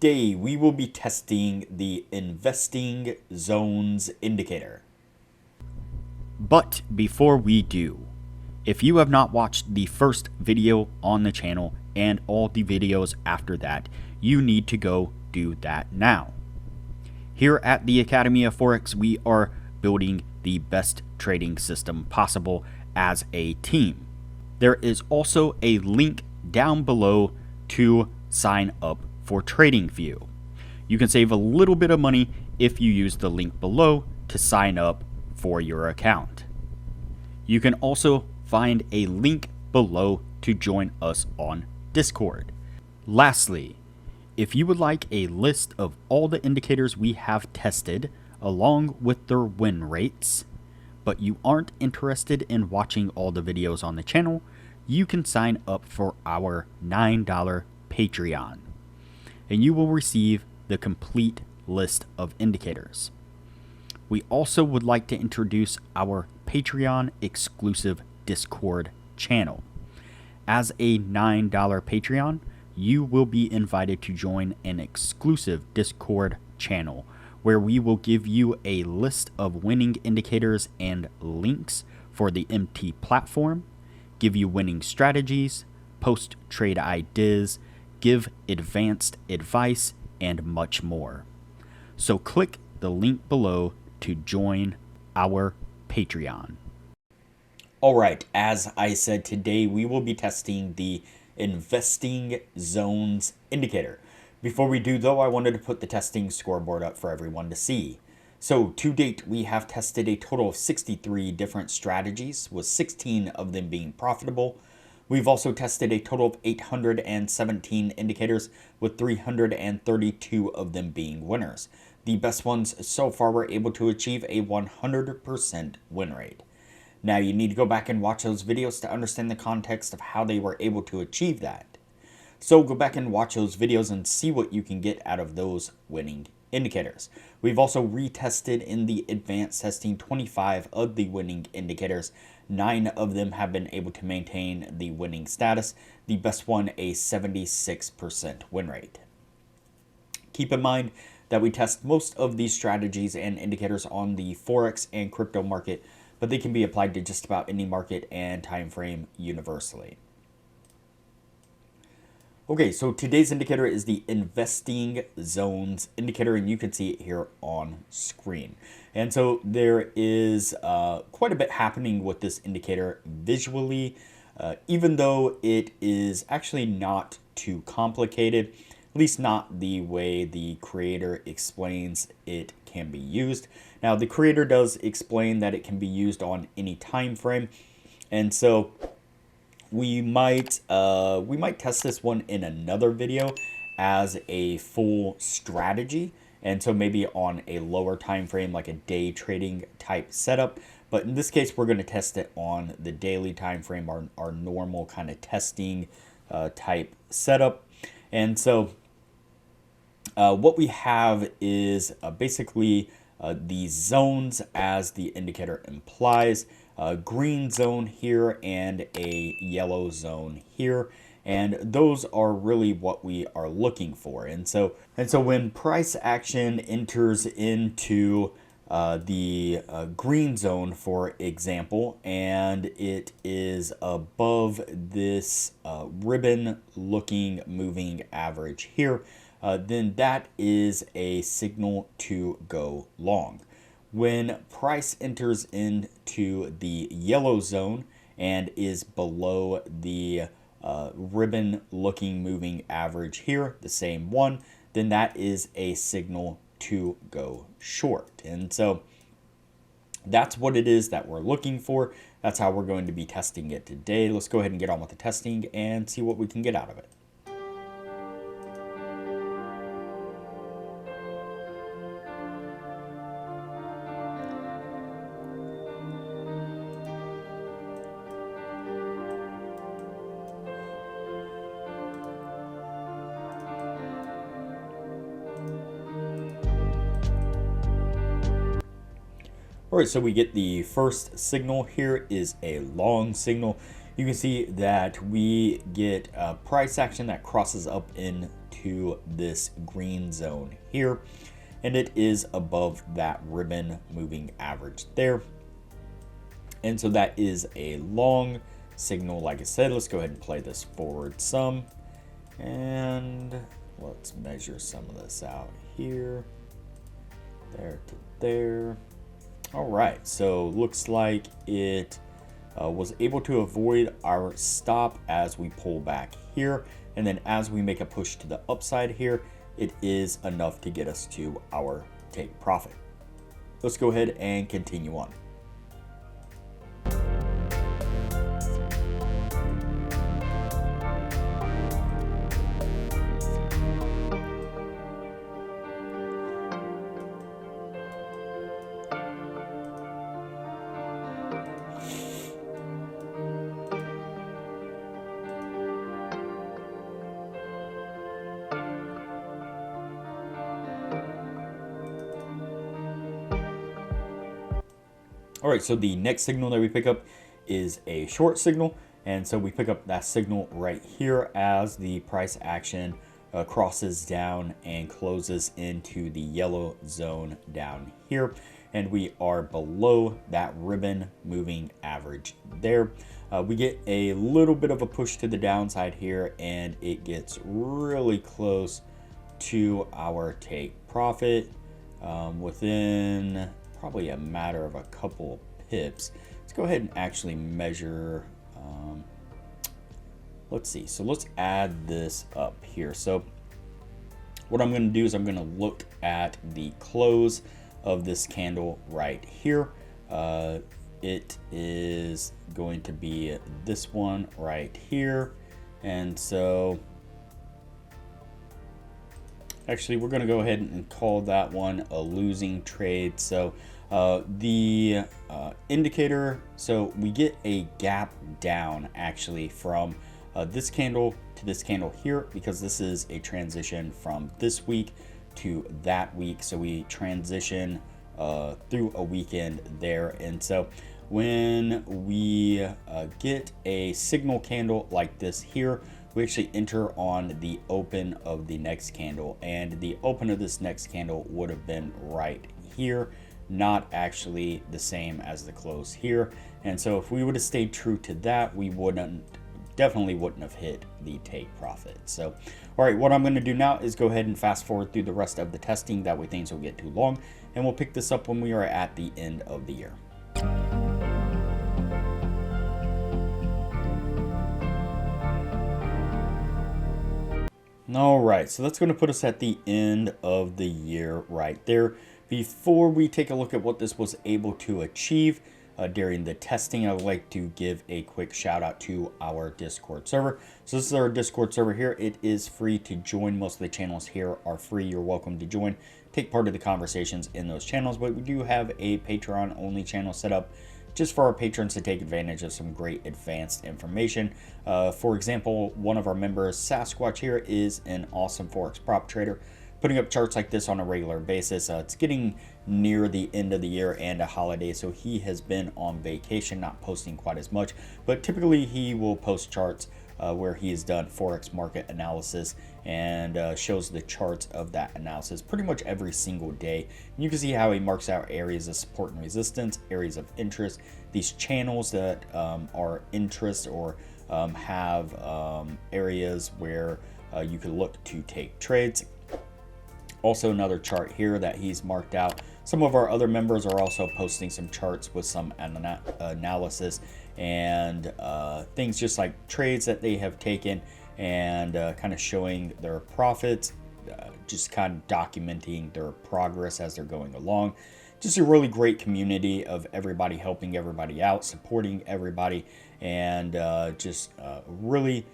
Today we will be testing the investing zones indicator. But before we do, if you have not watched the first video on the channel and all the videos after that, you need to go do that now. Here at the Academy of Forex, we are building the best trading system possible as a team. There is also a link down below to sign up for Tradingview. You can save a little bit of money if you use the link below to sign up for your account. You can also find a link below to join us on Discord. Lastly, if you would like a list of all the indicators we have tested along with their win rates, but you aren't interested in watching all the videos on the channel, you can sign up for our $9 Patreon, and you will receive the complete list of indicators. We also would like to introduce our Patreon exclusive Discord channel. As a $9 Patreon, you will be invited to join an exclusive Discord channel where we will give you a list of winning indicators and links for the MT platform, give you winning strategies, post trade ideas, give advanced advice, and much more. So click the link below to join our Patreon. Alright, as I said, today we will be testing the investing zones indicator. Before we do though, I wanted to put the testing scoreboard up for everyone to see. So to date, we have tested a total of 63 different strategies, with 16 of them being profitable. We've also tested a total of 817 indicators, with 332 of them being winners. The best ones so far were able to achieve a 100% win rate. Now you need to go back and watch those videos to understand the context of how they were able to achieve that. So go back and watch those videos and see what you can get out of those winning indicators. We've also retested in the advanced testing 25 of the winning indicators. 9 of them have been able to maintain the winning status. The best one, a 76% win rate. Keep in mind that we test most of these strategies and indicators on the Forex and crypto market, but they can be applied to just about any market and time frame universally. Okay, so today's indicator is the investing zones indicator, and you can see it here on screen. And so there is quite a bit happening with this indicator visually, even though it is actually not too complicated, at least not the way the creator explains it can be used. Now, the creator does explain that it can be used on any time frame, and so we might test this one in another video as a full strategy, and so maybe on a lower time frame, like a day trading type setup. But in this case, we're going to test it on the daily time frame, our normal kind of testing type setup. And so what we have is basically the zones as the indicator implies. A green zone here and a yellow zone here, and those are really what we are looking for. And so when price action enters into the green zone, for example, and it is above this ribbon looking moving average here, then that is a signal to go long. When price enters into the yellow zone and is below the ribbon looking moving average here, the same one, then that is a signal to go short. And so that's what it is that we're looking for. That's how we're going to be testing it today. Let's go ahead and get on with the testing and see what we can get out of it. All right, so we get the first signal here is a long signal. You can see that we get price action that crosses up into into this green zone here, and it is above that ribbon moving average there. And so that is a long signal. Like I said, let's go ahead and play this forward some, and let's measure some of this out here, there to there. All right, so looks like it was able to avoid our stop as we pull back here, and then as we make a push to the upside here, it is enough to get us to our take profit. Let's go ahead and continue on. All right, so the next signal that we pick up is a short signal. And so we pick up that signal right here as the price action crosses down and closes into the yellow zone down here. And we are below that ribbon moving average there. We get a little bit of a push to the downside here, and it gets really close to our take profit within probably a matter of a couple of pips. Let's go ahead and actually measure. Let's see. So let's add this up here. So what I'm going to do is I'm going to look at the close of this candle right here. It is going to be this one right here. And so actually, we're going to go ahead and call that one a losing trade. So the indicator, so we get a gap down actually from this candle to this candle here, because this is a transition from this week to that week. So we transition through a weekend there. And so when we get a signal candle like this here, we actually enter on the open of the next candle, and the open of this next candle would have been right here, not actually the same as the close here. And so if we would have stayed true to that, we definitely wouldn't have hit the take profit. So all right, what I'm going to do now is go ahead and fast forward through the rest of the testing, that way things don't get too long, and we'll pick this up when we are at the end of the year. All right, so that's going to put us at the end of the year right there. Before we take a look at what this was able to achieve during the testing, I would like to give a quick shout out to our Discord server. So this is our Discord server here. It is free to join. Most of the channels here are free. You're welcome to join, take part of the conversations in those channels, but we do have a Patreon only channel set up just for our patrons to take advantage of some great advanced information. For example, one of our members, Sasquatch here, is an awesome Forex prop trader, putting up charts like this on a regular basis. It's getting near the end of the year and a holiday, so he has been on vacation, not posting quite as much, but typically he will post charts where he has done Forex market analysis and shows the charts of that analysis pretty much every single day. And you can see how he marks out areas of support and resistance, areas of interest, these channels that are interest or have areas where you could look to take trades. Also another chart here that he's marked out. Some of our other members are also posting some charts with some analysis and things just like trades that they have taken, and kind of showing their profits, just kind of documenting their progress as they're going along. Just a really great community of everybody helping everybody out, supporting everybody, and just really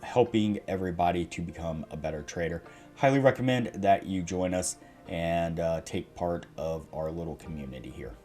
helping everybody to become a better trader. Highly recommend that you join us and take part of our little community here.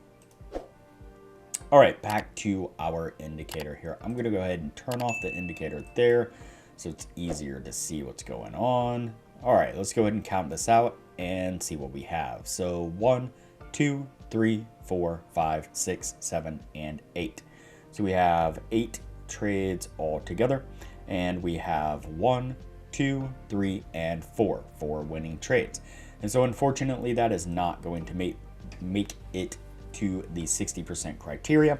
All right, back to our indicator here. I'm gonna go ahead and turn off the indicator there so it's easier to see what's going on. All right, let's go ahead and count this out and see what we have. So 1, 2, 3, 4, 5, 6, 7, and 8. So we have 8 trades all together, and we have 1, 2, 3, and 4 for winning trades. And so unfortunately, that is not going to make it to the 60% criteria.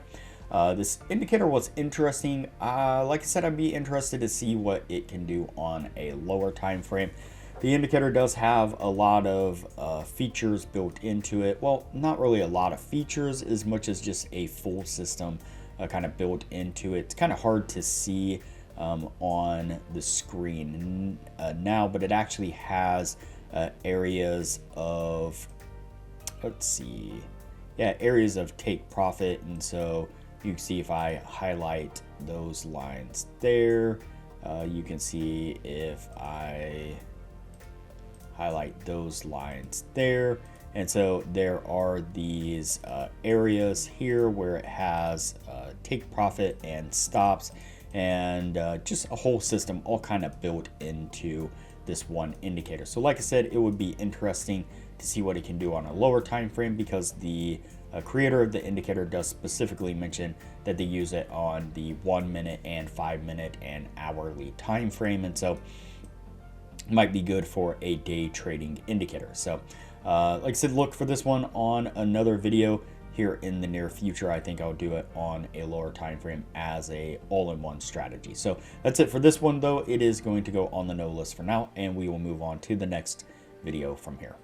This indicator was interesting. Like I said, I'd be interested to see what it can do on a lower time frame. The indicator does have a lot of features built into it. Well, not really a lot of features as much as just a full system kind of built into it. It's kind of hard to see on the screen now, but it actually has areas of, let's see, yeah, areas of take profit. And so you can see if I highlight those lines there, you can see if I highlight those lines there. And so there are these areas here where it has take profit and stops, and just a whole system all kind of built into this one indicator. So like I said, it would be interesting to see what it can do on a lower time frame, because the creator of the indicator does specifically mention that they use it on the 1 minute and 5 minute and hourly time frame, and so it might be good for a day trading indicator. So like I said, look for this one on another video here in the near future. I think I'll do it on a lower time frame as a all-in-one strategy. So that's it for this one, though. It is going to go on the no list for now, and we will move on to the next video from here.